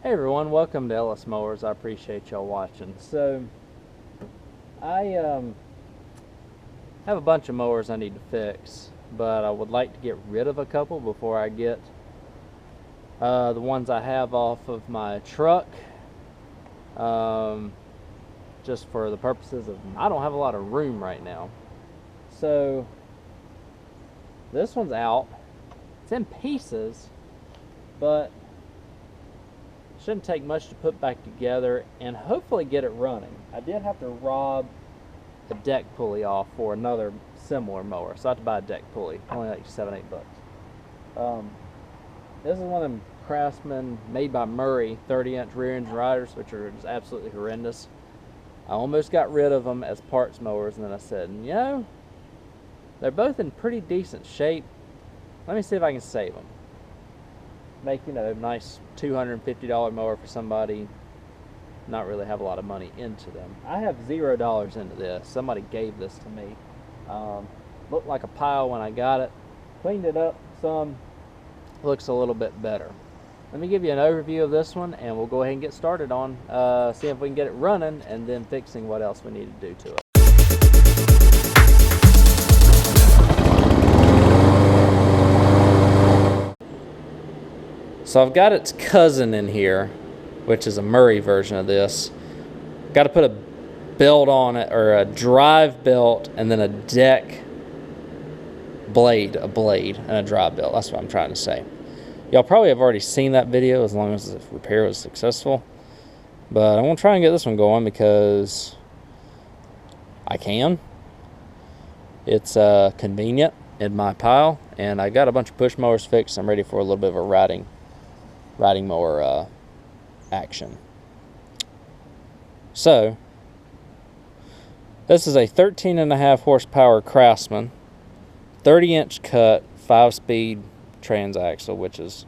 Hey everyone, welcome to Ellis Mowers. I appreciate y'all watching. So, I have a bunch of mowers I need to fix, but I would like to get rid of a couple before I get the ones I have off of my truck. Just for the purposes of, I don't have a lot of room right now. So, this one's out. It's in pieces, but shouldn't take much to put back together and hopefully get it running. I did have to rob the deck pulley off for another similar mower, so I have to buy a deck pulley, only like $7-8 bucks. This is one of them Craftsman made by Murray 30-inch rear engine riders, which are just absolutely horrendous. I almost got rid of them as parts mowers, and then I said, you know, they're both in pretty decent shape. Let me see if I can save them. Make, you know, a nice $250 mower for somebody, not really have a lot of money into them. I have $0 into this. Somebody gave this to me. Looked like a pile when I got it. Cleaned it up some. Looks a little bit better. Let me give you an overview of this one, and we'll go ahead and get started on see if we can get it running, and then fixing what else we need to do to it. So I've got its cousin in here, which is a Murray version of this. Got to put a belt on it, or a drive belt, and then a deck blade, a blade, and a drive belt. That's what I'm trying to say. Y'all probably have already seen that video as long as the repair was successful. But I'm going to try and get this one going because I can. It's convenient in my pile, and I got a bunch of push mowers fixed. I'm ready for a little bit of a riding mower action. So this is a 13.5 horsepower Craftsman, 30-inch cut, 5-speed transaxle, which is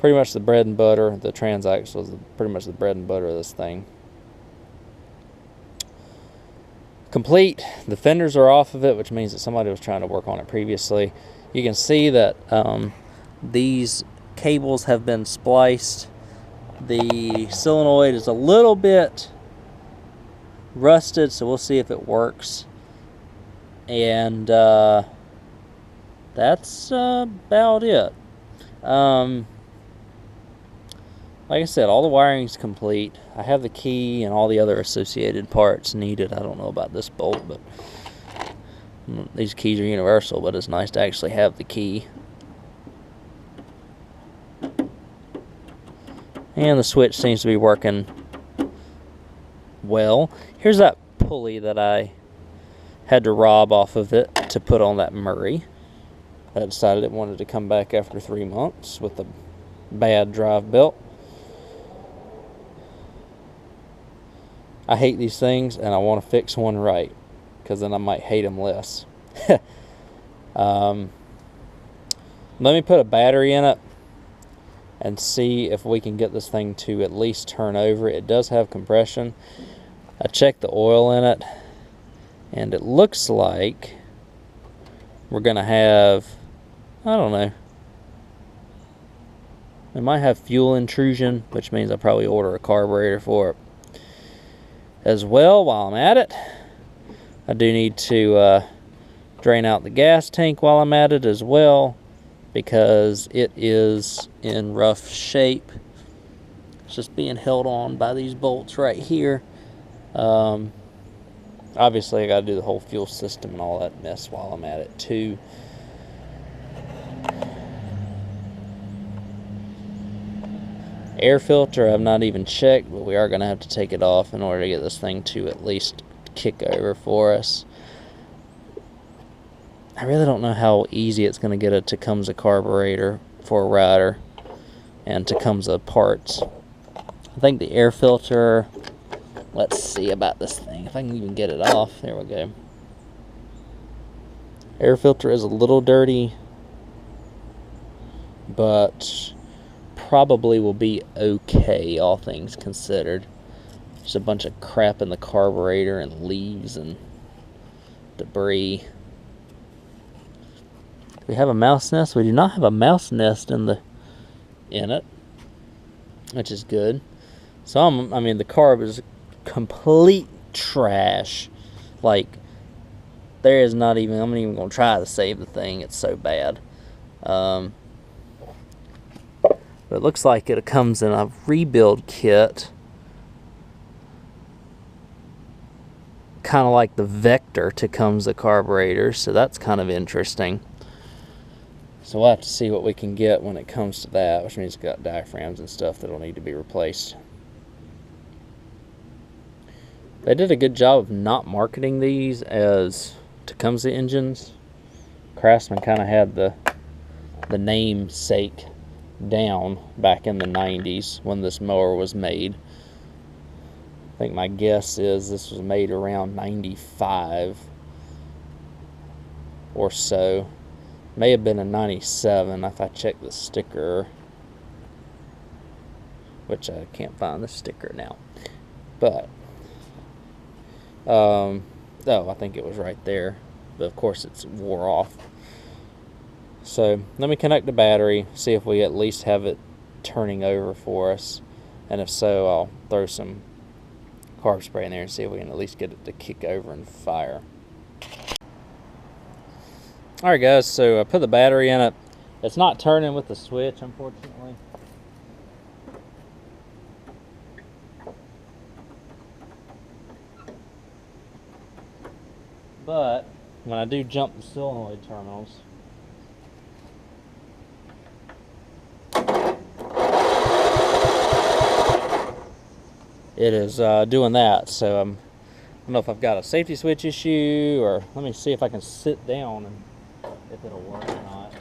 pretty much the bread and butter. The transaxle is pretty much the bread and butter of this thing. Complete. The fenders are off of it, which means that somebody was trying to work on it previously. You can see that these cables have been spliced. The solenoid is a little bit rusted, so we'll see if it works. And that's about it. Like I said, all the wiring's complete. I have the key and all the other associated parts needed. I don't know about this bolt, but these keys are universal, but it's nice to actually have the key. And the switch seems to be working well. Here's that pulley that I had to rob off of it to put on that Murray. I decided it wanted to come back after 3 months with a bad drive belt. I hate these things, and I want to fix one right, because then I might hate them less. Let me put a battery in it and see if we can get this thing to at least turn over. It does have compression. I checked the oil in it, and it looks like we're going to have, I don't know, it might have fuel intrusion, which means I'll probably order a carburetor for it. As well, while I'm at it, I do need to drain out the gas tank while I'm at it as well, because it is in rough shape. It's just being held on by these bolts right here. Obviously I got to do the whole fuel system and all that mess while I'm at it too. Air filter I've not even checked, but we are going to have to take it off in order to get this thing to at least kick over for us. I really don't know how easy it's going to get a Tecumseh carburetor for a rider and Tecumseh parts. I think the air filter, let's see about this thing, if I can even get it off. There we go. Air filter is a little dirty, but probably will be okay, all things considered. Just a bunch of crap in the carburetor and leaves and debris. We have a mouse nest. We do not have a mouse nest in it. which is good. So I mean, the carb is complete trash. Like, there is not even, I'm not even gonna try to save the thing. It's so bad. But it looks like it comes in a rebuild kit, kind of like the Vector Tecumseh carburetor. So that's kind of interesting. So we'll have to see what we can get when it comes to that, which means it's got diaphragms and stuff that'll need to be replaced. They did a good job of not marketing these as Tecumseh engines. Craftsman kind of had the namesake down back in the 90s when this mower was made. I think my guess is this was made around 95 or so. May have been a 97 if I check the sticker, which I can't find the sticker now. But oh, I think it was right there, but of course it's wore off. So let me connect the battery, see if we at least have it turning over for us, and if so, I'll throw some carb spray in there and see if we can at least get it to kick over and fire. Alright guys, so I put the battery in it. It's not turning with the switch, unfortunately. But when I do jump the solenoid terminals, it is doing that. So I don't know if I've got a safety switch issue, or let me see if I can sit down and if it'll work or not.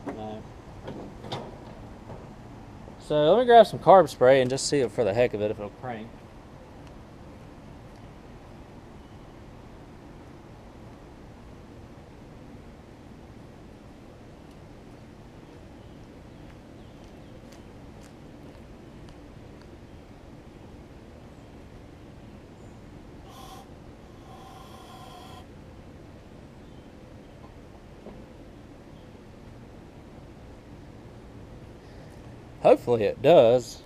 No. So let me grab some carb spray and just see it for the heck of it if it'll crank. Hopefully it does.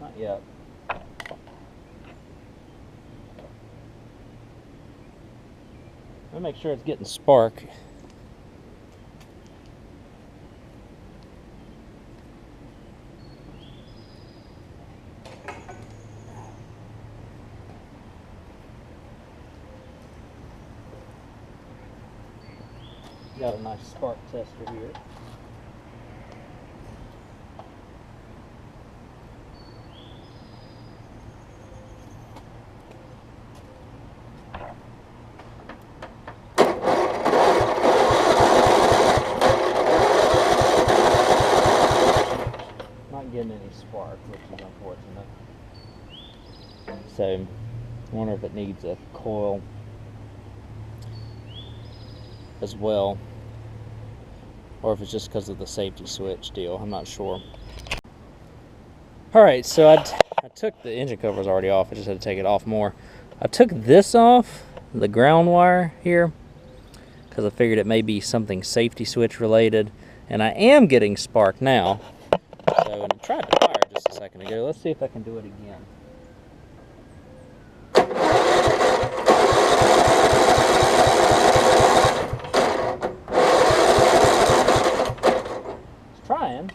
Not yet. Let me make sure it's getting spark. Got a nice spark tester here. Not getting any spark, which is unfortunate. So, I wonder if it needs a coil as well, or if it's just because of the safety switch deal. I'm not sure. Alright, so I took the engine cover, was already off. I just had to take it off more. I took this off, the ground wire here, because I figured it may be something safety switch related, and I am getting spark now. So, and I tried to fire just a second ago. Let's see if I can do it again. Trying.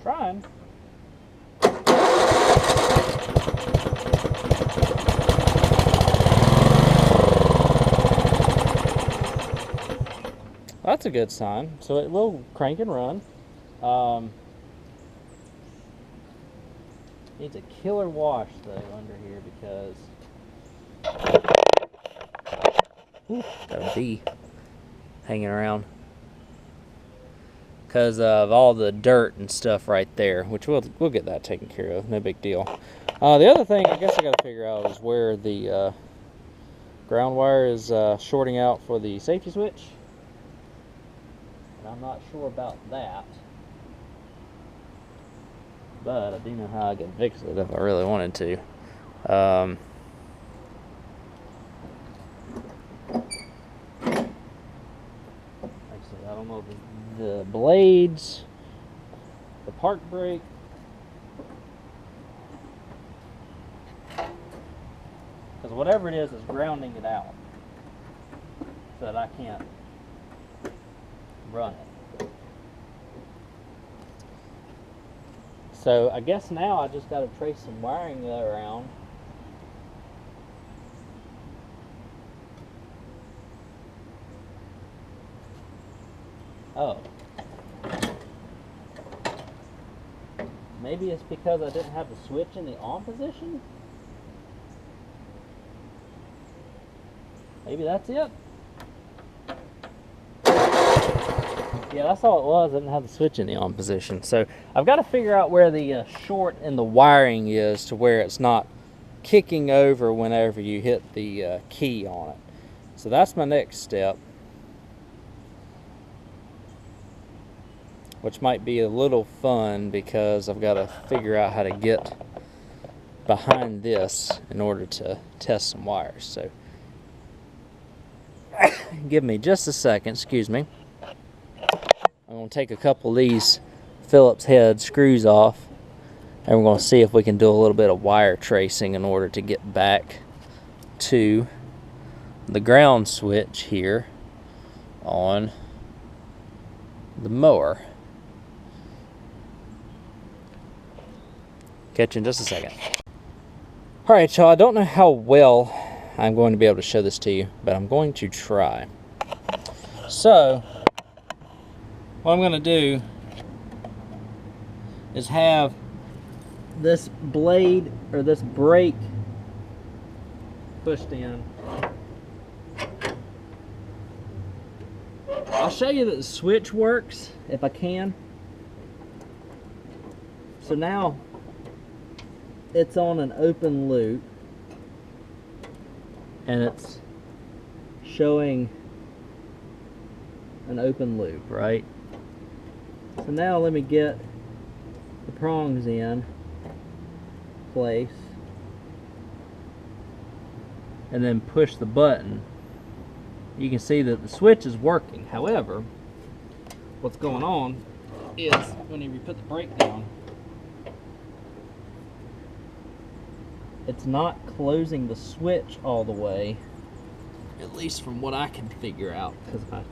Trying. That's a good sign. So it will crank and run. Needs a killer wash though under here because got a bee hanging around because of all the dirt and stuff right there, which we'll get that taken care of, no big deal. The other thing I guess I got to figure out is where the ground wire is shorting out for the safety switch, and I'm not sure about that, but I do know how I can fix it if I really wanted to. Actually, I don't know if the blades, the park brake, because whatever it is grounding it out so that I can't run it. So I guess now I just got to trace some wiring around. Oh. Maybe it's because I didn't have the switch in the on position? Maybe that's it. Yeah, that's all it was. I didn't have the switch in the on position. So I've got to figure out where the short in the wiring is to where it's not kicking over whenever you hit the key on it. So that's my next step, which might be a little fun because I've got to figure out how to get behind this in order to test some wires. So give me just a second, excuse me. I'm going to take a couple of these Phillips head screws off, and we're going to see if we can do a little bit of wire tracing in order to get back to the ground switch here on the mower. Catch you in just a second. Alright, y'all, I don't know how well I'm going to be able to show this to you, but I'm going to try. So what I'm going to do is have this blade or this brake pushed in. I'll show you that the switch works if I can. So now it's on an open loop and it's showing an open loop, right? So now let me get the prongs in place and then push the button. You can see that the switch is working. However, what's going on is whenever you put the brake down, it's not closing the switch all the way, at least from what I can figure out, because if I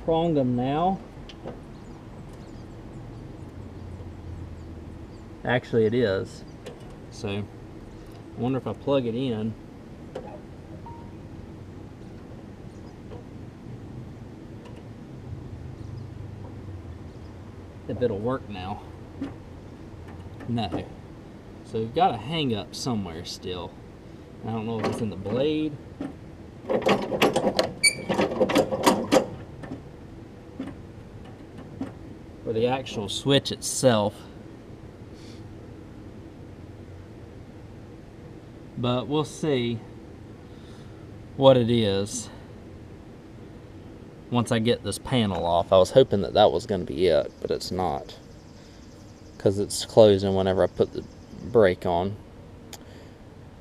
prong them now, actually it is. So I wonder if I plug it in, if it'll work now. No. So we've got a hang up somewhere still. I don't know if it's in the blade or the actual switch itself. But we'll see what it is once I get this panel off. I was hoping that that was going to be it, but it's not, because it's closing whenever I put the brake on.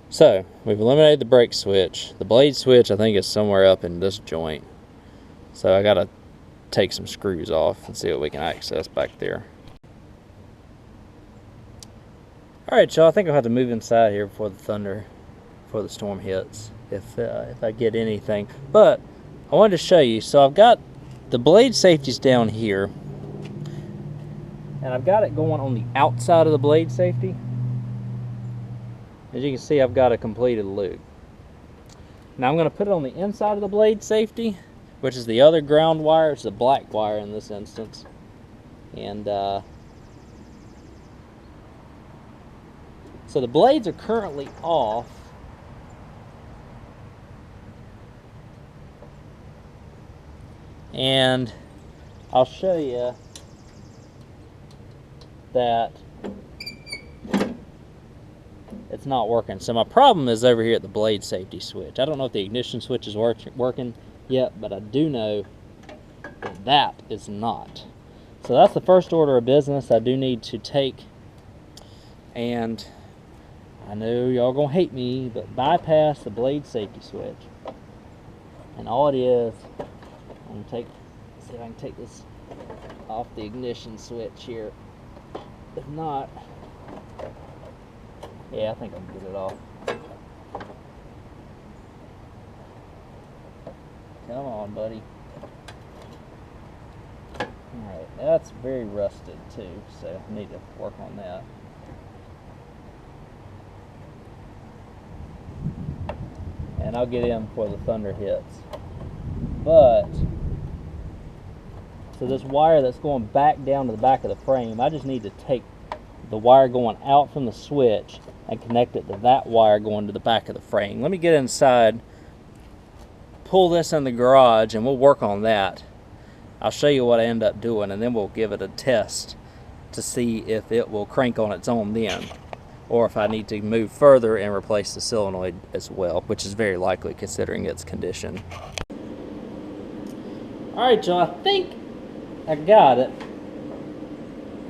So we've eliminated the brake switch. The blade switch I think is somewhere up in this joint, so I gotta take some screws off and see what we can access back there. Alright, y'all, I think I'll have to move inside here before the storm hits, if I get anything. But I wanted to show you, so I've got the blade safeties down here, and I've got it going on the outside of the blade safety. As you can see, I've got a completed loop. Now I'm going to put it on the inside of the blade safety, which is the other ground wire. It's the black wire in this instance. And So the blades are currently off. And I'll show you that it's not working. So my problem is over here at the blade safety switch. I don't know if the ignition switch is working yet, but I do know that that is not. So that's the first order of business I do need to take. And I know y'all gonna hate me, but bypass the blade safety switch. And all it is, I'm gonna see if I can take this off the ignition switch here. If not, yeah, I think I can get it off. Come on, buddy. Alright, that's very rusted too, so I need to work on that. And I'll get in before the thunder hits. But, so this wire that's going back down to the back of the frame, I just need to take the wire going out from the switch and connect it to that wire going to the back of the frame. Let me get inside, pull this in the garage, and we'll work on that. I'll show you what I end up doing, and then we'll give it a test to see if it will crank on its own then, or if I need to move further and replace the solenoid as well, which is very likely considering its condition. Alright, y'all, I think I got it,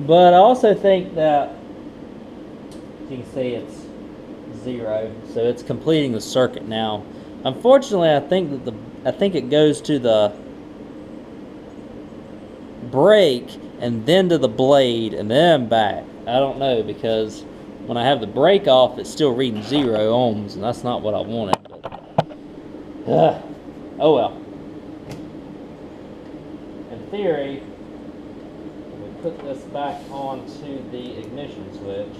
but I also think that, as you can see, it's 0, so it's completing the circuit now. Unfortunately, I think it goes to the brake and then to the blade and then back. I don't know, because when I have the brake off, it's still reading 0 ohms, and that's not what I wanted. But, oh well. In theory, if we put this back onto the ignition switch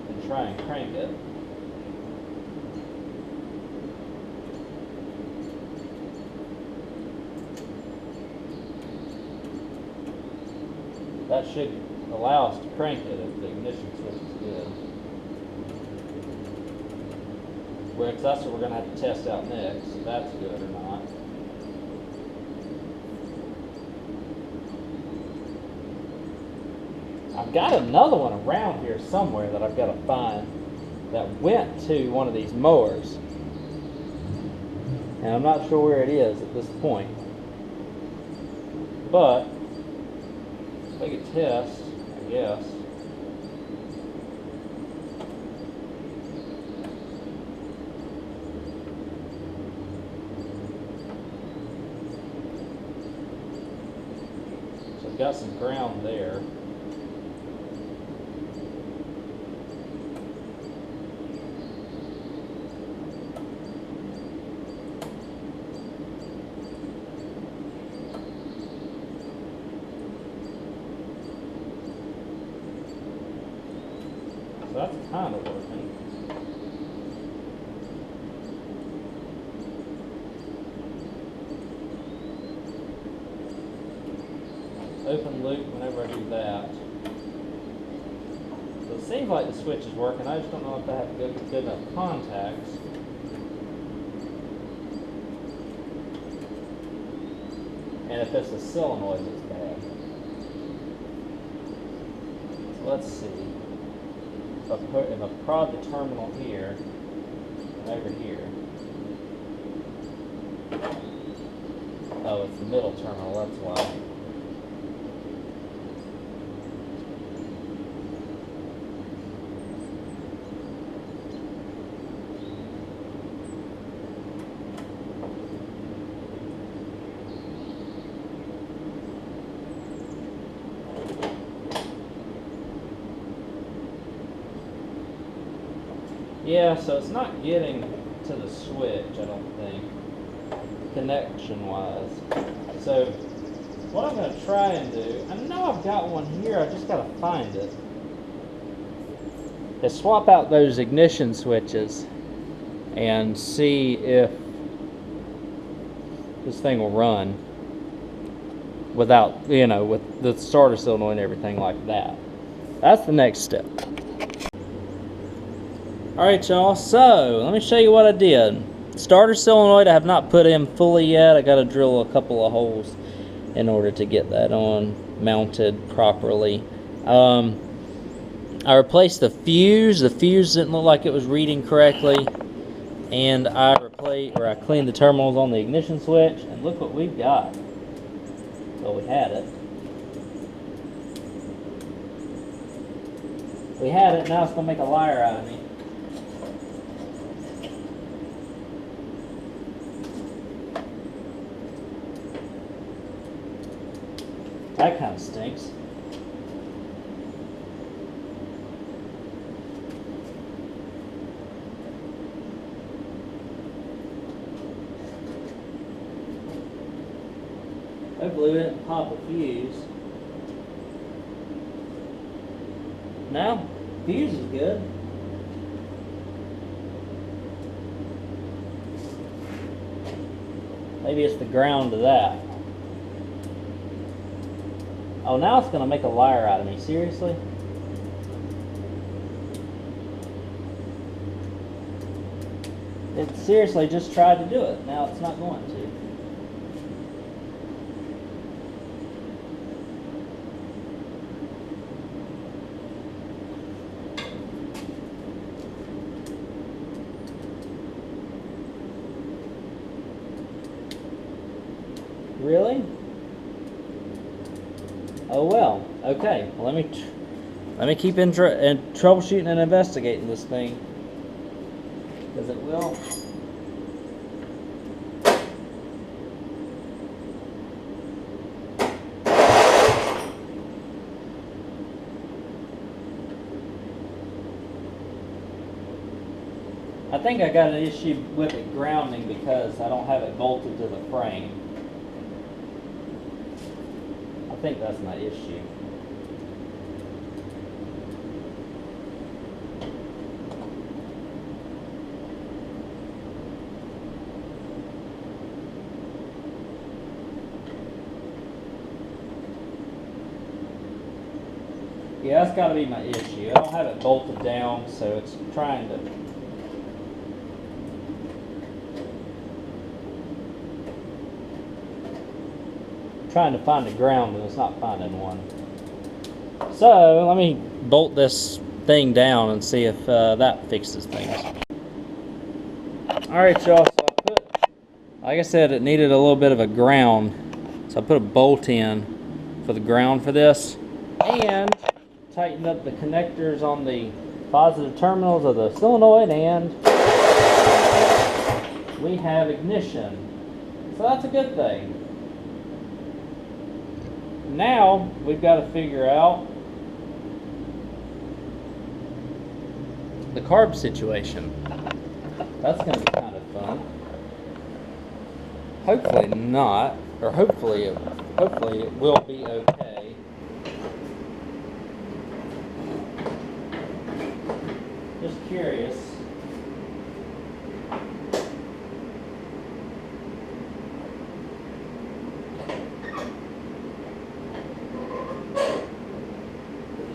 and try and crank it, that should allow us to crank it if the ignition switch is good. Which that's what we're going to have to test out next, if that's good or not. I've got another one around here somewhere that I've got to find that went to one of these mowers. And I'm not sure where it is at this point. But if I could test, I guess. So I've got some ground there. So that's kind of working. Open loop whenever I do that. So it seems like the switch is working. I just don't know if I have good enough contacts. And if it's the solenoid that's bad. So let's see. If I prod the terminal here and over here. Oh, it's the middle terminal, that's why. Yeah, so it's not getting to the switch, I don't think, connection-wise. So what I'm going to try and do, I know I've got one here, I just got to find it, is swap out those ignition switches and see if this thing will run without, you know, with the starter solenoid and everything like that. that's the next step. Alright y'all, so let me show you what I did. Starter solenoid I have not put in fully yet. I got to drill a couple of holes in order to get that on mounted properly. I replaced the fuse. The fuse didn't look like it was reading correctly, and I cleaned the terminals on the ignition switch, and look what we've got. Well, we had it. We had it, now it's going to make a liar out of me. That kind of stinks. Hopefully we didn't pop a fuse. No, fuse is good. Maybe it's the ground to that. Oh, now it's going to make a liar out of me. Seriously? It seriously just tried to do it. Now it's not going to. Really? Oh well. Okay. Well, let me keep troubleshooting and investigating this thing, because it will. I think I got an issue with it grounding because I don't have it bolted to the frame. I think that's my issue. Yeah, that's got to be my issue. I don't have it bolted down, so it's trying to find a ground, and it's not finding one. So let me bolt this thing down and see if that fixes things. Alright y'all, so like I said, it needed a little bit of a ground, so I put a bolt in for the ground for this, and tightened up the connectors on the positive terminals of the solenoid, and we have ignition. So that's a good thing. Now we've got to figure out the carb situation. That's going to be kind of fun. Hopefully not, or hopefully it will be okay. Just curious.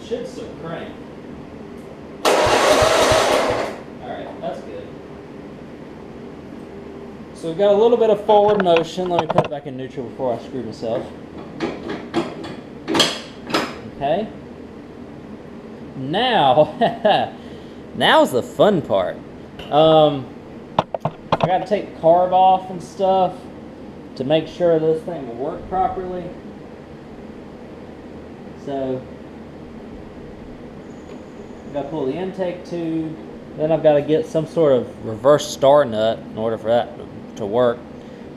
Should still crank. Alright, that's good. So we've got a little bit of forward motion. Let me put it back in neutral before I screw myself. Okay. Now, now's the fun part. I got to take the carb off and stuff to make sure this thing will work properly. So got to pull the intake tube, then I've got to get some sort of reverse star nut in order for that to work,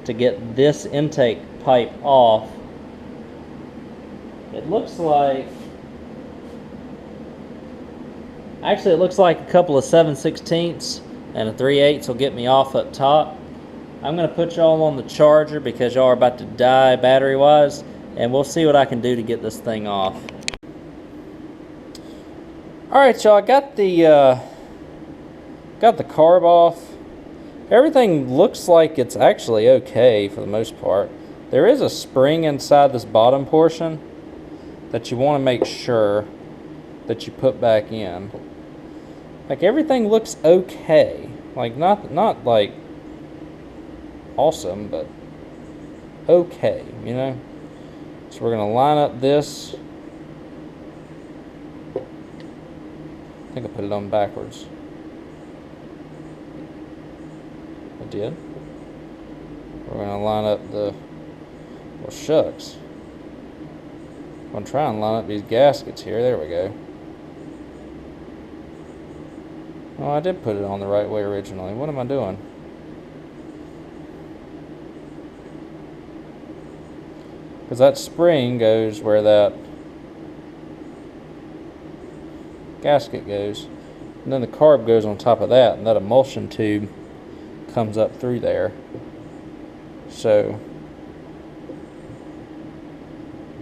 to get this intake pipe off. It looks like, actually it looks like a couple of 7/16 and a 3/8 will get me off up top. I'm going to put y'all on the charger because y'all are about to die battery wise, and we'll see what I can do to get this thing off. Alright y'all, I got the carb off. Everything looks like it's actually okay for the most part. There is a spring inside this bottom portion that you want to make sure that you put back in. Like, everything looks okay. Like, not like awesome, but okay, you know? So we're gonna line up this. I think I put it on backwards. I did. We're gonna line up the, well, shucks. I'm gonna try and line up these gaskets here. There we go. Oh, I did put it on the right way originally. What am I doing? Because that spring goes where that gasket goes, and then the carb goes on top of that, and that emulsion tube comes up through there. So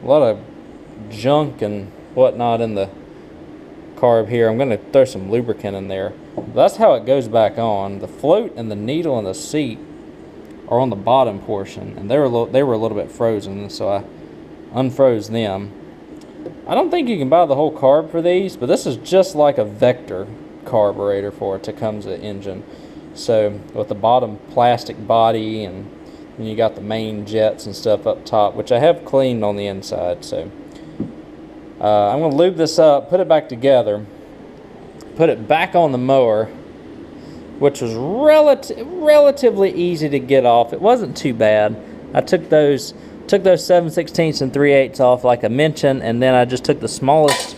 a lot of junk and whatnot in the carb here. I'm going to throw some lubricant in there. That's how it goes back on. The float and the needle and the seat are on the bottom portion, and they were a little bit frozen, so I unfroze them. I don't think you can buy the whole carb for these, but this is just like a Vector carburetor for it to come to the engine. So with the bottom plastic body, and then you got the main jets and stuff up top, which I have cleaned on the inside. So I'm going to lube this up, put it back together, put it back on the mower, which was relatively easy to get off. It wasn't too bad. I took those 7/16 and 3/8 off like I mentioned, and then I just took the smallest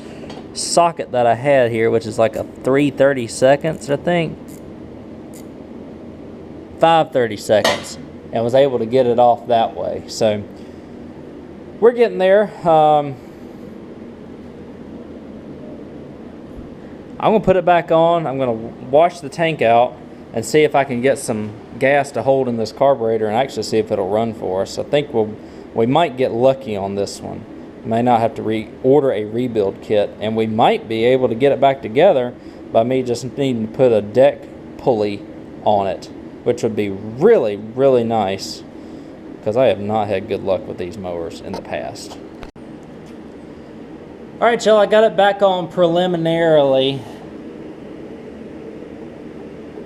socket that I had here, which is like a 3/32, I think. 5/32, and was able to get it off that way. So we're getting there. I'm going to put it back on. I'm going to wash the tank out and see if I can get some gas to hold in this carburetor and actually see if it'll run for us. I think we might get lucky on this one. We may not have to order a rebuild kit, and we might be able to get it back together by me just needing to put a deck pulley on it, which would be really, really nice, because I have not had good luck with these mowers in the past. Alright, y'all, I got it back on preliminarily.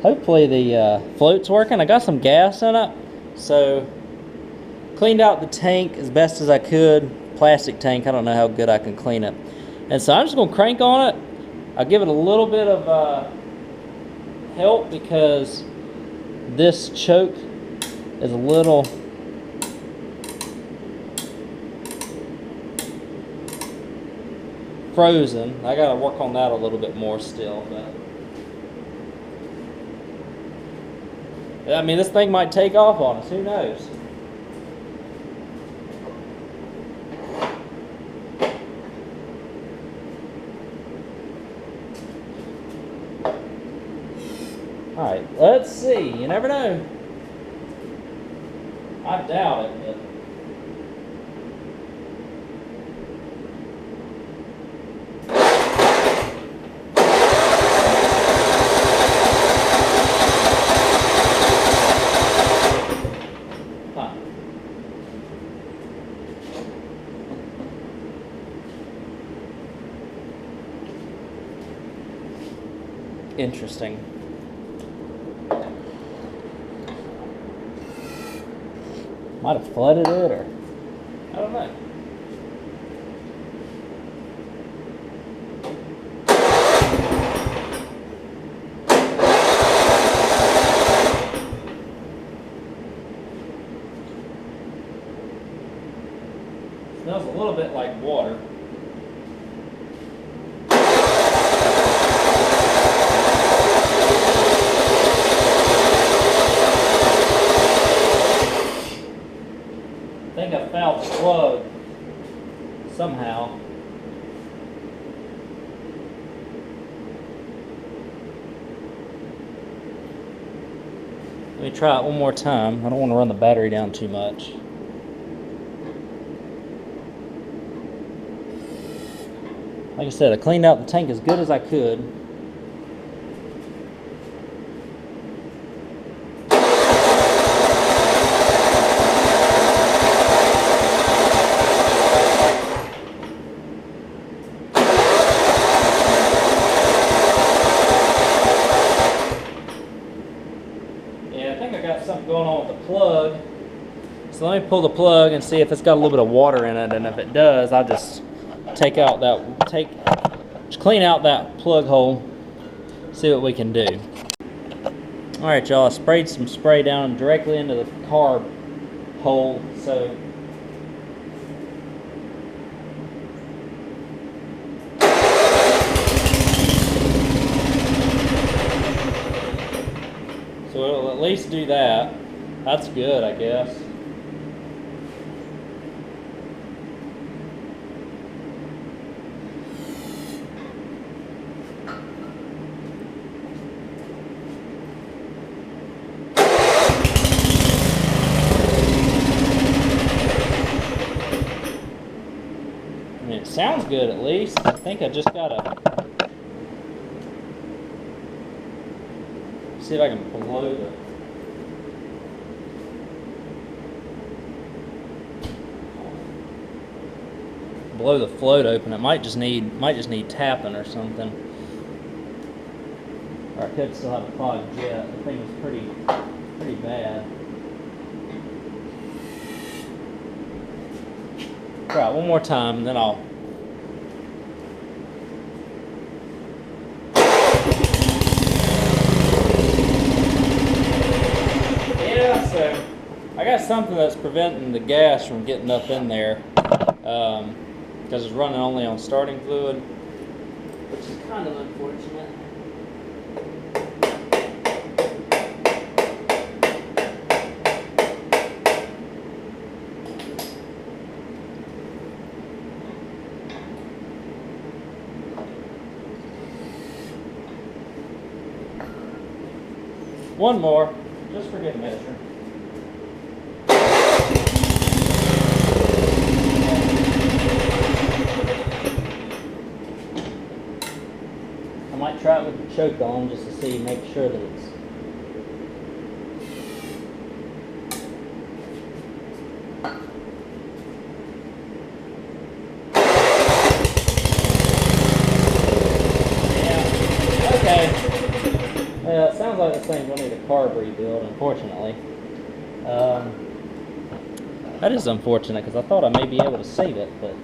Hopefully the float's working. I got some gas in it, so cleaned out the tank as best as I could. Plastic tank, I don't know how good I can clean it. And so I'm just going to crank on it. I'll give it a little bit of help because this choke is a little frozen. I gotta work on that a little bit more still, but I mean, this thing might take off on us, who knows? Alright, let's see. You never know. I doubt it, but interesting. Might have flooded it, or I don't know. Smells a little bit like water. I think I fouled the plug somehow. Let me try it one more time. I don't want to run the battery down too much. Like I said, I cleaned out the tank as good as I could. plug. So let me pull the plug and see if it's got a little bit of water in it, and if it does, I'll just take out that, just clean out that plug hole, see what we can do. All right, y'all, I sprayed some spray down directly into the carb hole, so it'll at least do that. That's good, I guess. I mean, it sounds good at least. I think I just gotta see if I can blow the float open. It might just need tapping or something. Or I could still have a clogged jet. The thing was pretty bad. Try it one more time, and then I'll. Yeah, so I got something that's preventing the gas from getting up in there, because it's running only on starting fluid, which is kind of unfortunate. One more, just for good measure. I might try it with the choke on just to see, make sure that it's. Yeah, okay. It sounds like this thing's gonna need a carb rebuild, unfortunately. That is unfortunate, because I thought I may be able to save it, but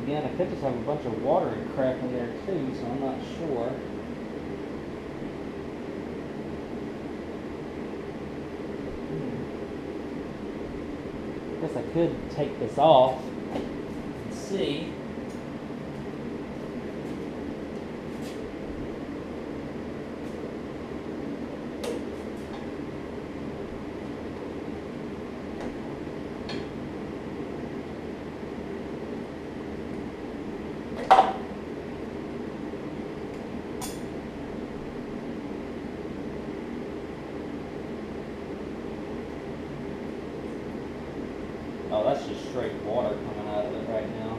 again, I could just have a bunch of water and crap in there too, so I'm not sure. I guess I could take this off and see. Oh, that's just straight water coming out of it right now.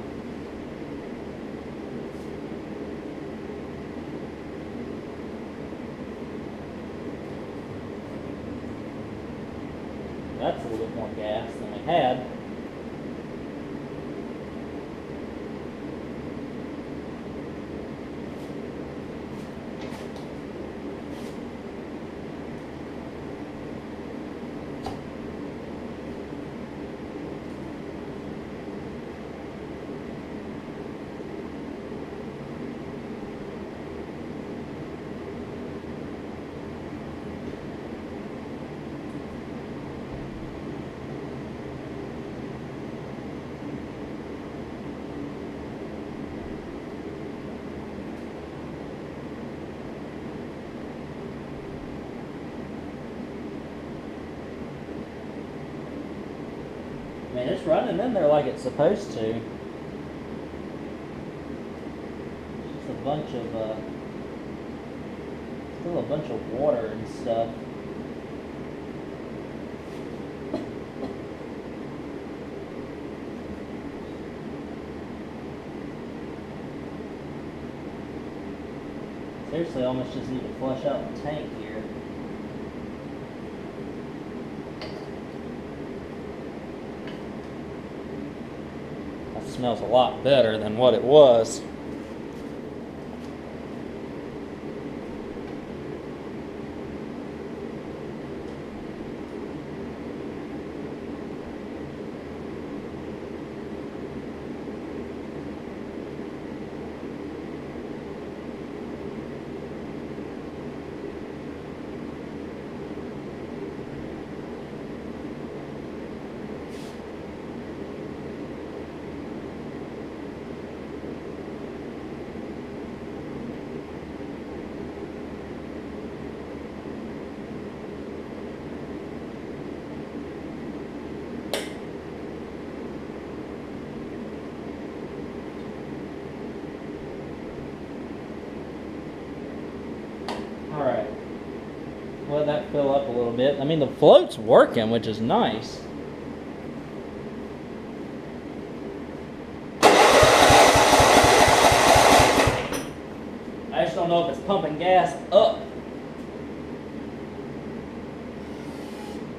That's a little bit more gas than we had. I mean, it's running in there like it's supposed to. Just a bunch of, still a bunch of water and stuff. Seriously, almost just need to flush out the tank here. That smells a lot better than what it was. that fill up a little bit. I mean, the float's working, which is nice. I just don't know if it's pumping gas up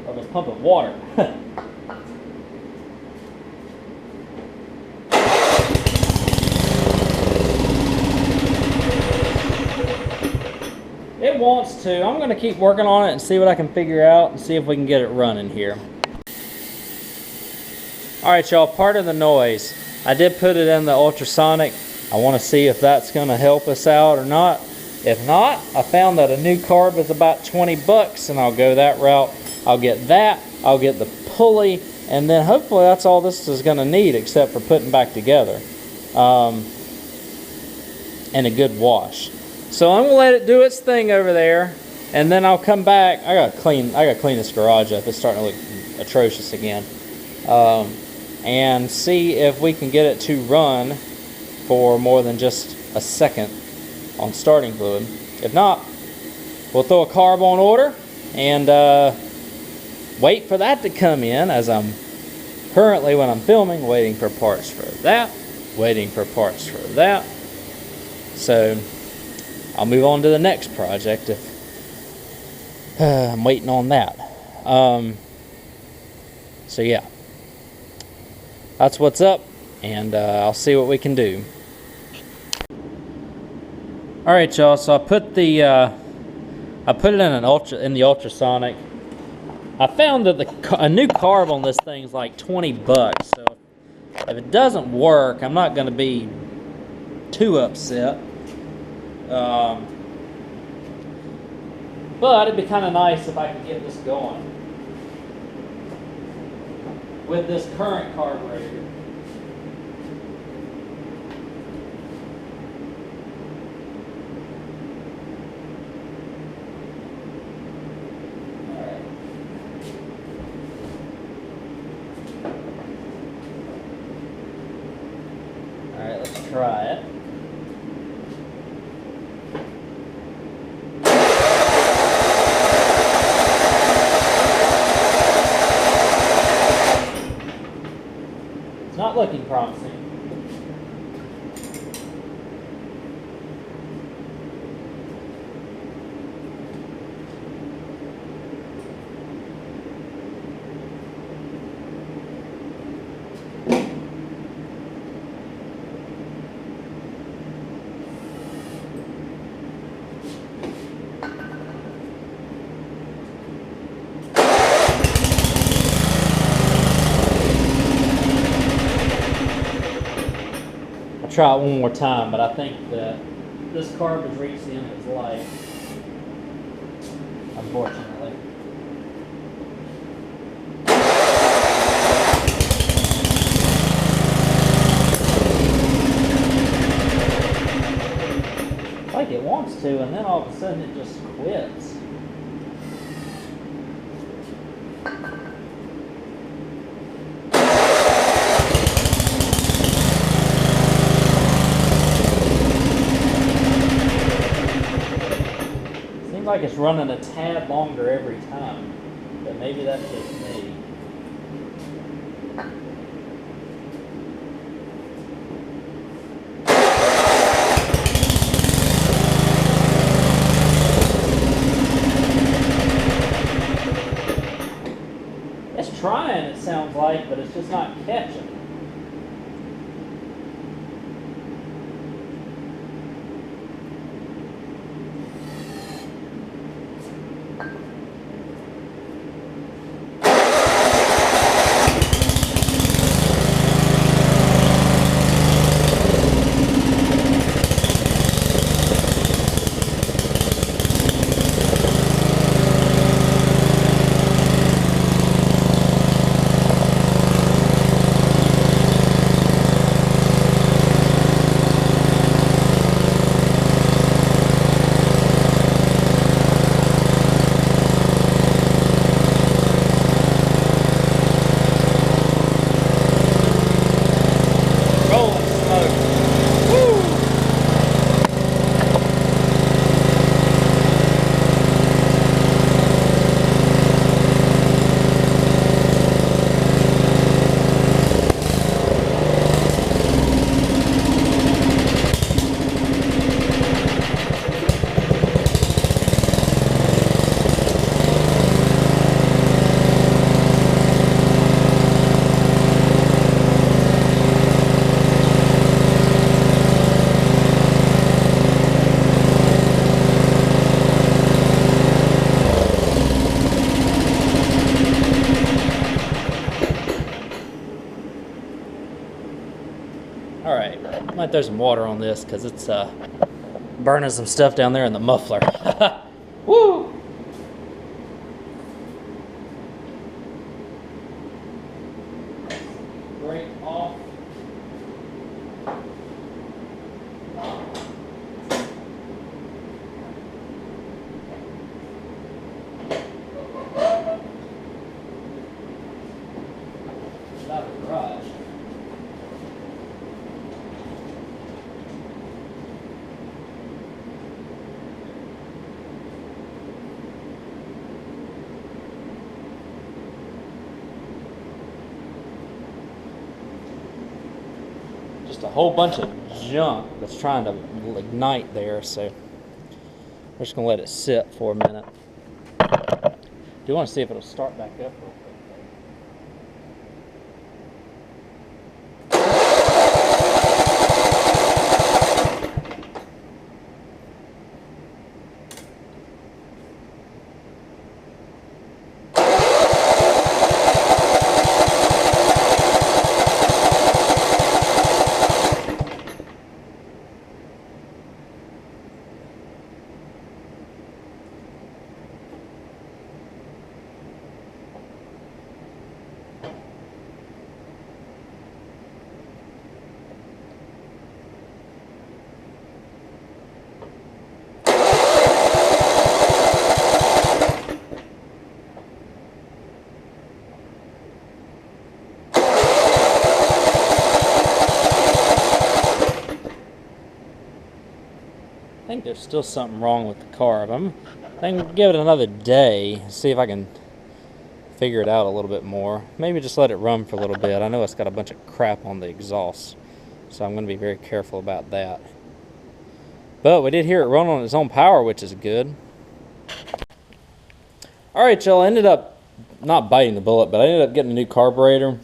or if it's pumping water. It wants to. I'm going to keep working on it and see what I can figure out and see if we can get it running here. Alright y'all, part of the noise. I did put it in the ultrasonic. I want to see if that's going to help us out or not. If not, I found that a new carb is about 20 bucks and I'll go that route. I'll get that, I'll get the pulley, and then hopefully that's all this is going to need except for putting back together. And a good wash. So I'm gonna let it do its thing over there, and then I'll come back. I gotta clean this garage up. It's starting to look atrocious again. And see if we can get it to run for more than just a second on starting fluid. If not, we'll throw a carb on order and wait for that to come in, as I'm currently, when I'm filming, waiting for parts for that, waiting for parts for that. So I'll move on to the next project if I'm waiting on that. So yeah, that's what's up, and I'll see what we can do. All right, y'all. So I put it in the ultrasonic. I found that a new carb on this thing is like 20 bucks. So if it doesn't work, I'm not going to be too upset. But it'd be kind of nice if I could get this going with this current carburetor. All right, let's try it. Not looking promising. Try it one more time, but I think that this carb has reached the end of its life, unfortunately. Like it wants to, and then all of a sudden it just quits. Like it's running a tad longer every time, but maybe that's just me. It's trying, it sounds like, but it's just not catching. throw some water on this because it's burning some stuff down there in the muffler. Woo! Brake off. Out of the garage. Just a whole bunch of junk that's trying to ignite there, so we're just gonna let it sit for a minute. Do want to see if it'll start back up real quick. I think there's still something wrong with the carb. I think give it another day, see if I can figure it out a little bit more. Maybe just let it run for a little bit. I know it's got a bunch of crap on the exhaust, so I'm going to be very careful about that. But we did hear it run on its own power, which is good. Alright, y'all, I ended up not biting the bullet, but I ended up getting a new carburetor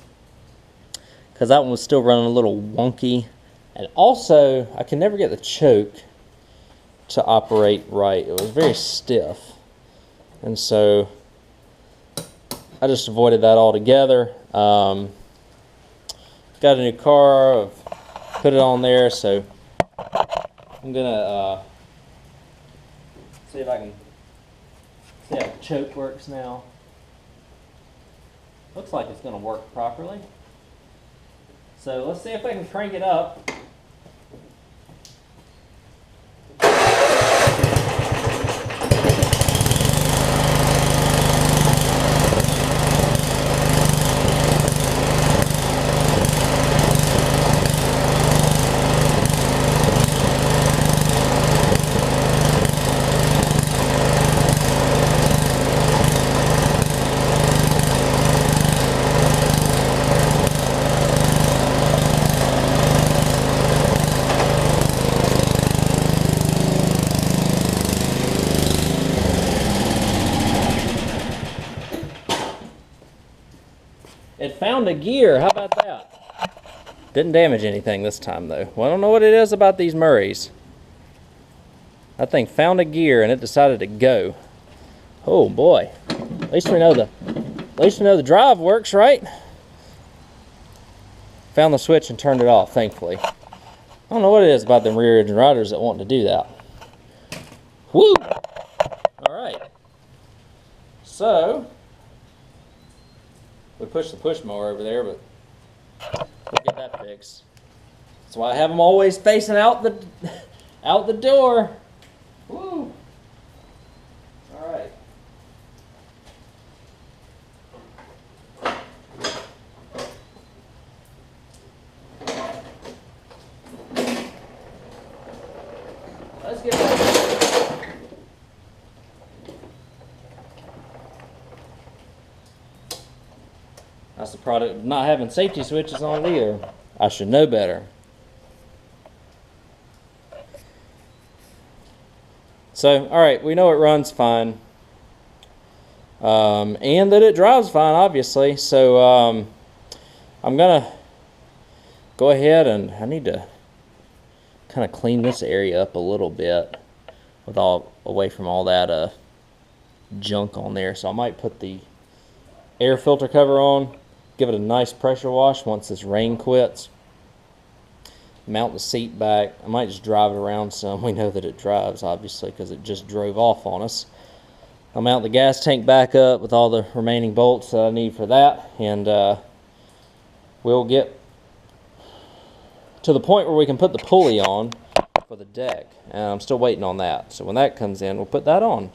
because that one was still running a little wonky. And also, I can never get the choke to operate right. It was very stiff, and so I just avoided that altogether. Got a new car, put it on there, so I'm gonna see if I can see how the choke works now. Looks like it's gonna work properly, so let's see if I can crank it up. It found a gear. How about that? Didn't damage anything this time, though. Well, I don't know what it is about these Murrays. That thing found a gear and it decided to go. Oh boy! At least we know the drive works, right? Found the switch and turned it off. Thankfully. I don't know what it is about them rear engine riders that want to do that. Woo! All right. So. We pushed the push mower over there, but we'll get that fixed. That's why I have them always facing out the door. Woo! All right. Let's get back. That's the product of not having safety switches on it either. I should know better. So, alright, we know it runs fine. And that it drives fine, obviously. So, I'm going to go ahead and I need to kind of clean this area up a little bit away from all that junk on there. So I might put the air filter cover on. Give it a nice pressure wash once this rain quits. mount the seat back. I might just drive it around some. We know that it drives, obviously, because it just drove off on us. I'll mount the gas tank back up with all the remaining bolts that I need for that, and we'll get to the point where we can put the pulley on for the deck, and I'm still waiting on that. So when that comes in, we'll put that on.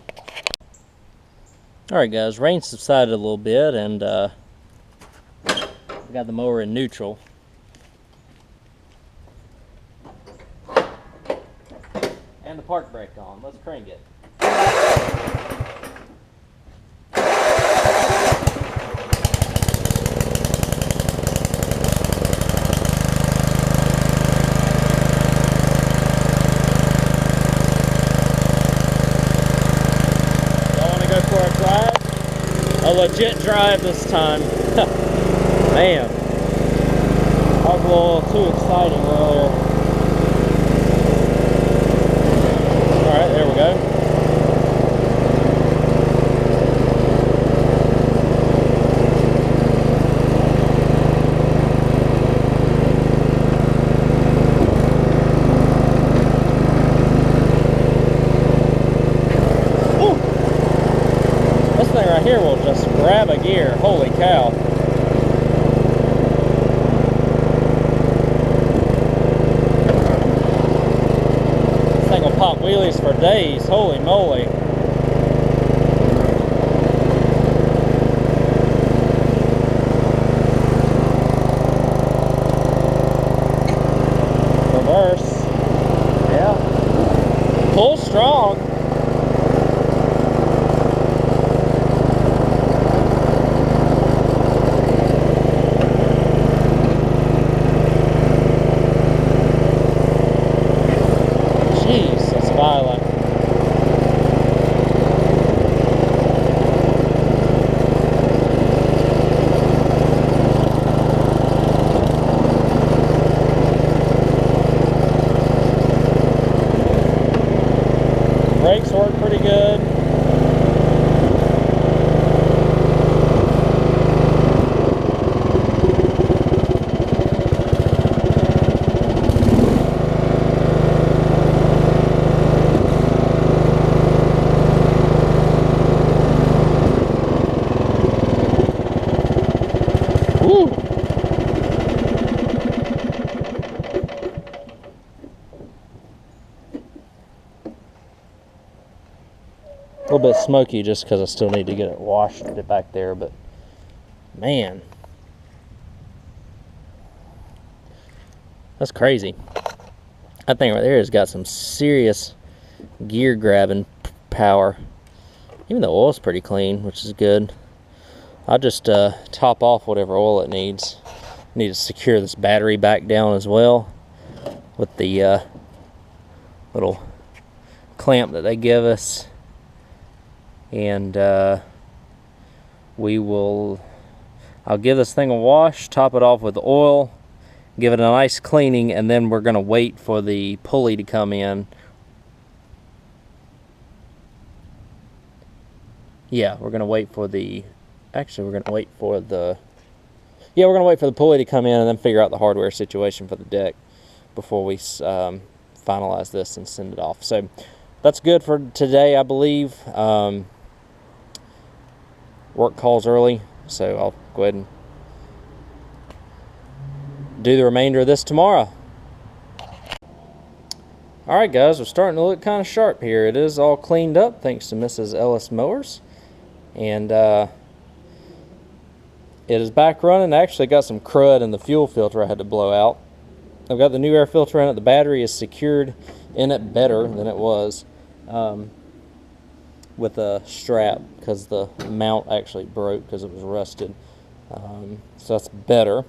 Alright guys, rain subsided a little bit, and we got the mower in neutral. And the park brake on. Let's crank it. A legit drive this time. Man, I was a little too exciting earlier. Alright, there we go. Right here will just grab a gear. Holy cow. This thing will pop wheelies for days. Holy moly. Reverse. Yeah. Pull strong. Brakes work pretty good. Woo! A little bit smoky just because I still need to get it washed it back there, but man, that's crazy. That thing right there has got some serious gear grabbing power. Even the oil's pretty clean, which is good. I'll just top off whatever oil it needs. Need to secure this battery back down as well with the little clamp that they give us. And I'll give this thing a wash, top it off with oil, give it a nice cleaning, and then we're going to wait for the pulley to come in. Yeah, we're going to wait for the, actually we're going to wait for the, yeah, we're going to wait for the pulley to come in and then figure out the hardware situation for the deck before we finalize this and send it off. So that's good for today, I believe. Work calls early, so I'll go ahead and do the remainder of this tomorrow. Alright guys, we're starting to look kind of sharp here. It is all cleaned up thanks to Mrs. Ellis Mowers. And it is back running. I actually got some crud in the fuel filter I had to blow out. I've got the new air filter in it. The battery is secured in it better than it was. With a strap because the mount actually broke because it was rusted. So that's better.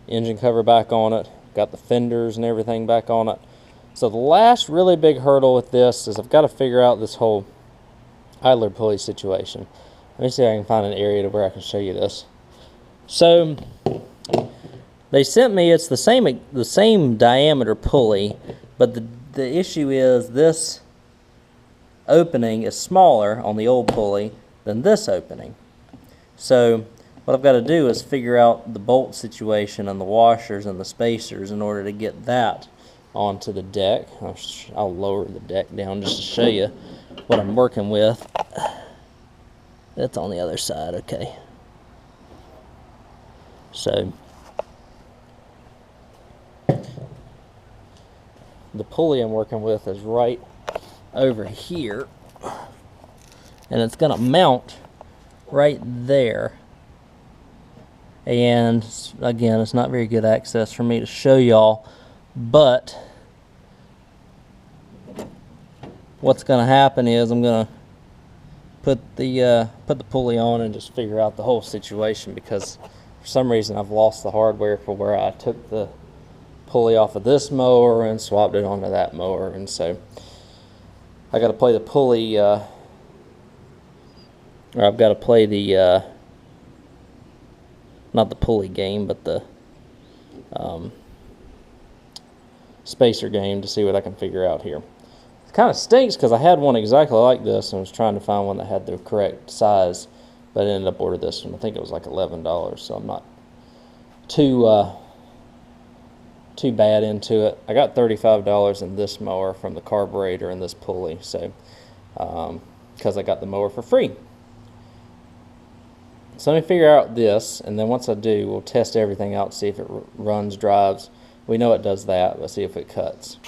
Engine cover back on it. Got the fenders and everything back on it. So the last really big hurdle with this is I've got to figure out this whole idler pulley situation. Let me see if I can find an area to where I can show you this. So they sent me, it's the same diameter pulley, but the issue is this opening is smaller on the old pulley than this opening. So what I've got to do is figure out the bolt situation and the washers and the spacers in order to get that onto the deck. I'll lower the deck down just to show you what I'm working with. That's on the other side, okay. So the pulley I'm working with is right over here, and it's going to mount right there. And again, it's not very good access for me to show y'all, but what's going to happen is I'm going to put the pulley on and just figure out the whole situation, because for some reason I've lost the hardware for where I took the pulley off of this mower and swapped it onto that mower, and so I got to play the pulley, or I've got to play the not the pulley game, but the spacer game to see what I can figure out here. It kind of stinks because I had one exactly like this and was trying to find one that had the correct size, but I ended up ordering this one. I think it was like $11, so I'm not too bad into it. I got $35 in this mower from the carburetor and this pulley, so because I got the mower for free. So let me figure out this, and then once I do, we'll test everything out, see if it runs, drives. We know it does that. Let's see if it cuts.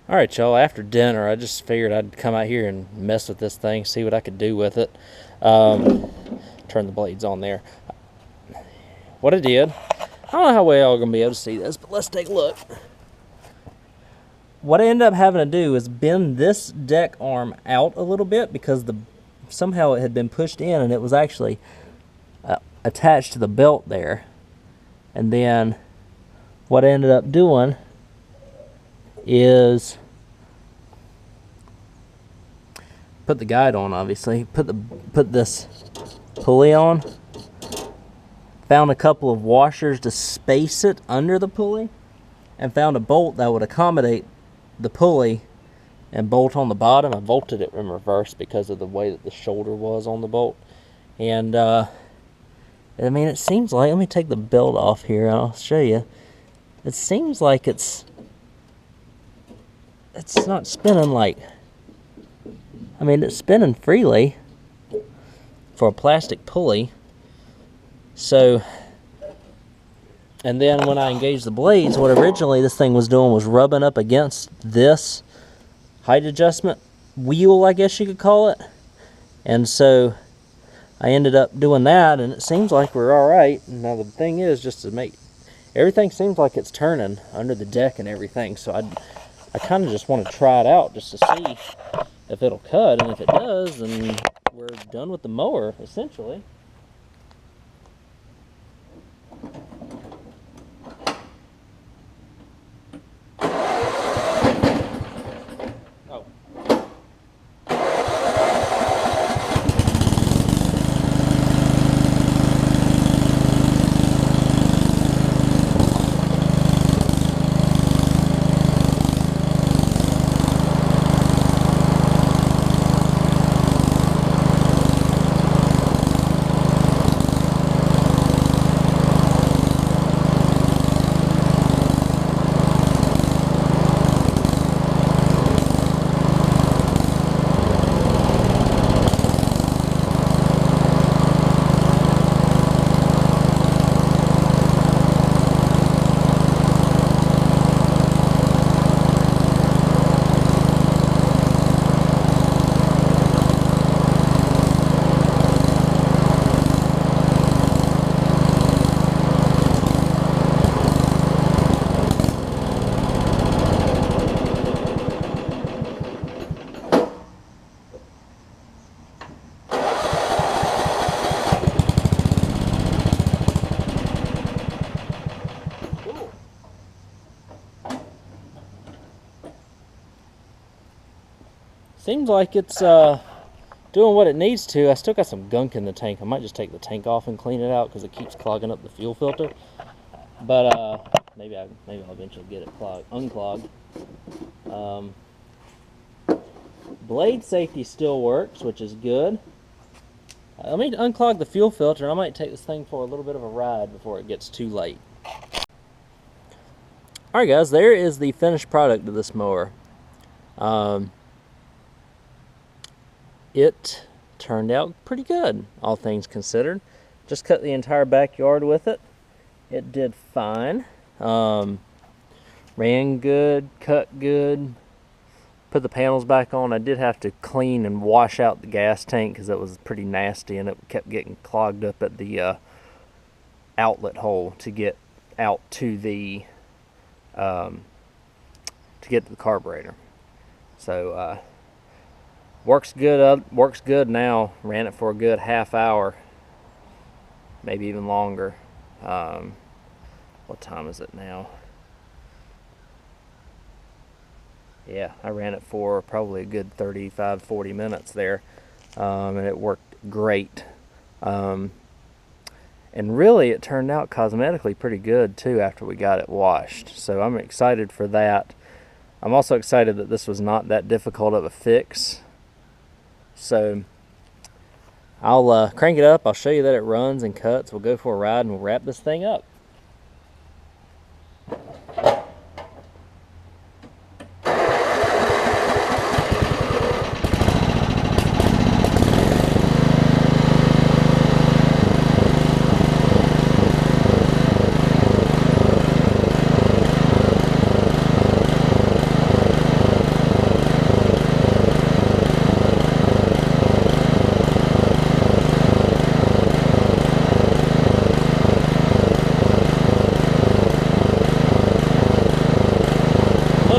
Alright, y'all, after dinner I just figured I'd come out here and mess with this thing, see what I could do with it. Turn the blades on there. What I did, I don't know how well y'all are going to be able to see this, but let's take a look. What I ended up having to do is bend this deck arm out a little bit, because somehow it had been pushed in and it was actually attached to the belt there. And then what I ended up doing is put the guide on, obviously, put this pulley on, found a couple of washers to space it under the pulley, and found a bolt that would accommodate the pulley and bolt on the bottom. I bolted it in reverse because of the way that the shoulder was on the bolt. And I mean, it seems like, let me take the belt off here and I'll show you. It seems like it's not spinning like, I mean, it's spinning freely for a plastic pulley. So, and then when I engaged the blades, what originally this thing was doing was rubbing up against this height adjustment wheel, I guess you could call it. And so I ended up doing that, and it seems like we're alright. Now the thing is, just to make everything seems like it's turning under the deck and everything, so I kind of just want to try it out just to see if it'll cut, and if it does, then we're done with the mower, essentially. Seems like it's doing what it needs to. I still got some gunk in the tank. I might just take the tank off and clean it out because it keeps clogging up the fuel filter. But maybe I'll eventually get it unclogged. Blade safety still works, which is good. Let me unclog the fuel filter. I might take this thing for a little bit of a ride before it gets too late. Alright guys, there is the finished product of this mower. It turned out pretty good, all things considered. Just cut the entire backyard with it. It did fine. Ran good, cut good. Put the panels back on. I did have to clean and wash out the gas tank because it was pretty nasty and it kept getting clogged up at the outlet hole to get out to the carburetor. So works good. Works good now. Ran it for a good half hour, maybe even longer. What time is it now? Yeah, I ran it for probably a good 35-40 minutes there, and it worked great. And really, it turned out cosmetically pretty good too after we got it washed. So I'm excited for that. I'm also excited that this was not that difficult of a fix. So I'll crank it up. I'll show you that it runs and cuts. We'll go for a ride and we'll wrap this thing up.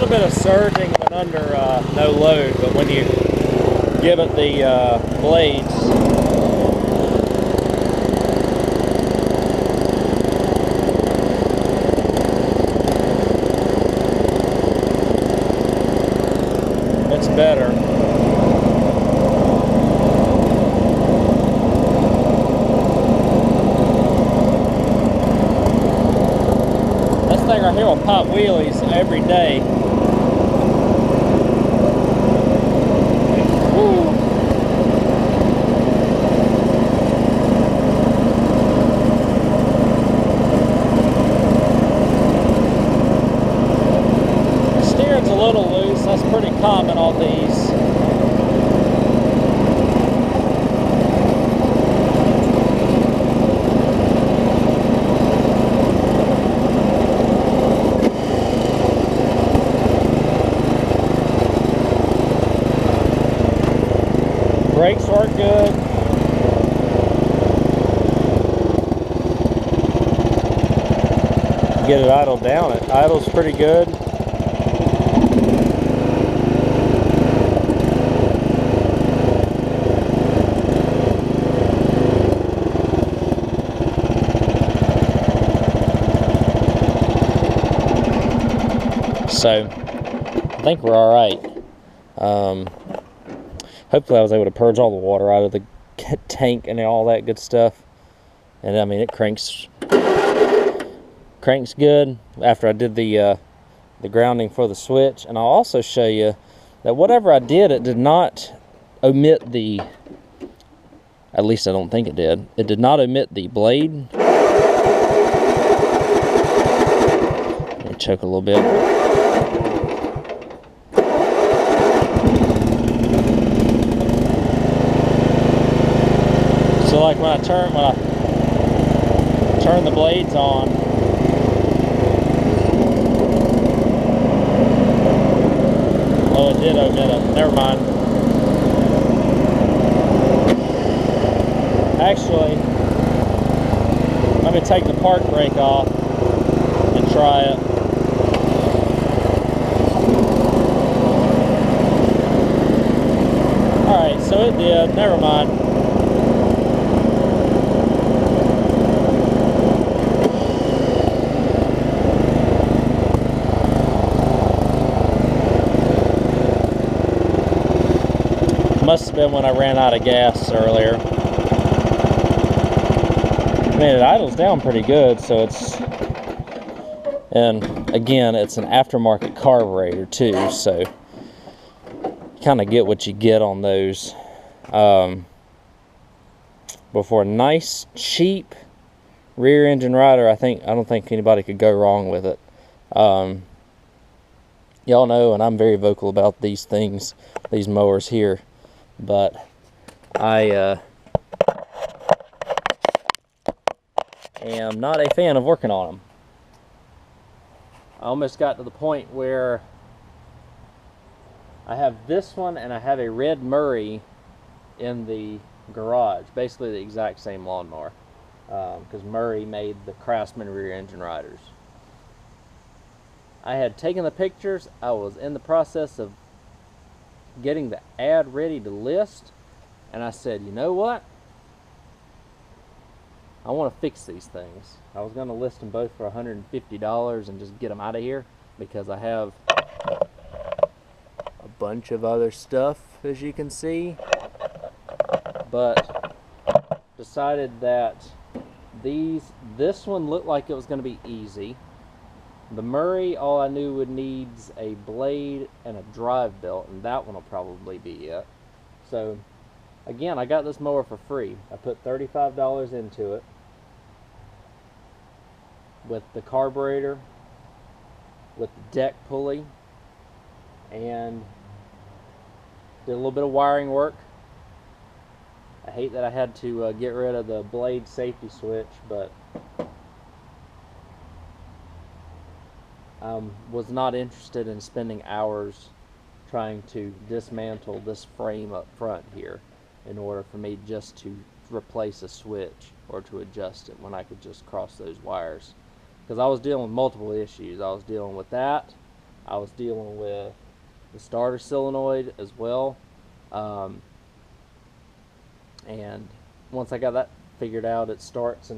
Bit of surging when under no load, but when you give it the blades, it's better. This thing right here will pop wheelies every day. That's pretty common on these. Brakes work good. Get it idled down. It idles pretty good. So I think we're all right. Hopefully I was able to purge all the water out of the tank and all that good stuff. And I mean, it cranks good after I did the grounding for the switch. And I'll also show you that whatever I did, it did not omit the, at least I don't think it did. It did not omit the blade. Let me choke a little bit. So like when I turn the blades on, oh, it did omit it. Never mind. Actually, let me take the park brake off and try it. Alright, so it did. Never mind. Must have been when I ran out of gas earlier. I mean, it idles down pretty good, so it's, and again, it's an aftermarket carburetor too, so you kind of get what you get on those. But for a nice, cheap rear engine rider, I don't think anybody could go wrong with it. Y'all know, and I'm very vocal about these things, these mowers here, but I am not a fan of working on them. I almost got to the point where I have this one and I have a red Murray in the garage, basically the exact same lawnmower, because Murray made the Craftsman rear engine riders. I had taken the pictures. I was in the process of getting the ad ready to list, and I said, you know what? I want to fix these things. I was going to list them both for $150 and just get them out of here, because I have a bunch of other stuff, as you can see. But decided that this one looked like it was going to be easy. The Murray, all I knew would needs a blade and a drive belt, and that one will probably be it. So, again, I got this mower for free. I put $35 into it with the carburetor, with the deck pulley, and did a little bit of wiring work. I hate that I had to get rid of the blade safety switch, but was not interested in spending hours trying to dismantle this frame up front here in order for me just to replace a switch or to adjust it when I could just cross those wires. Because I was dealing with multiple issues. I was dealing with that. I was dealing with the starter solenoid as well. And once I got that figured out, it starts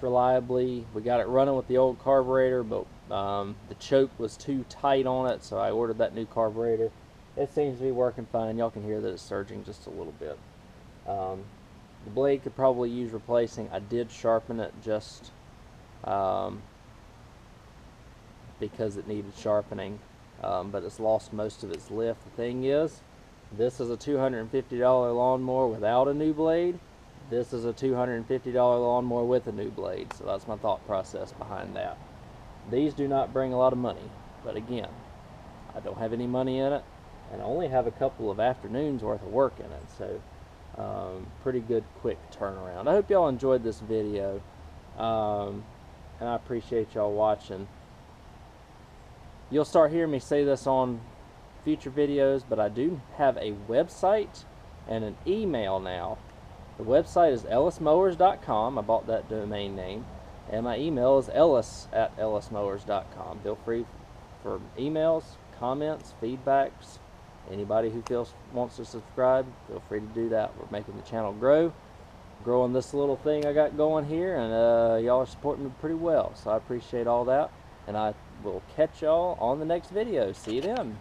reliably. We got it running with the old carburetor, but the choke was too tight on it, so I ordered that new carburetor. It seems to be working fine. Y'all can hear that it's surging just a little bit. The blade could probably use replacing. I did sharpen it just because it needed sharpening, but it's lost most of its lift. The thing is, this is a $250 lawnmower without a new blade. This is a $250 lawnmower with a new blade, so that's my thought process behind that. These do not bring a lot of money, but again, I don't have any money in it, and I only have a couple of afternoons worth of work in it, so pretty good quick turnaround. I hope y'all enjoyed this video, and I appreciate y'all watching. You'll start hearing me say this on future videos, but I do have a website and an email now. The website is ellismowers.com. I bought that domain name. And my email is ellis@ellismowers.com. Feel free for emails, comments, feedbacks. Anybody who wants to subscribe, feel free to do that. We're making the channel grow. Growing this little thing I got going here, and y'all are supporting me pretty well. So I appreciate all that. And I will catch y'all on the next video. See you then.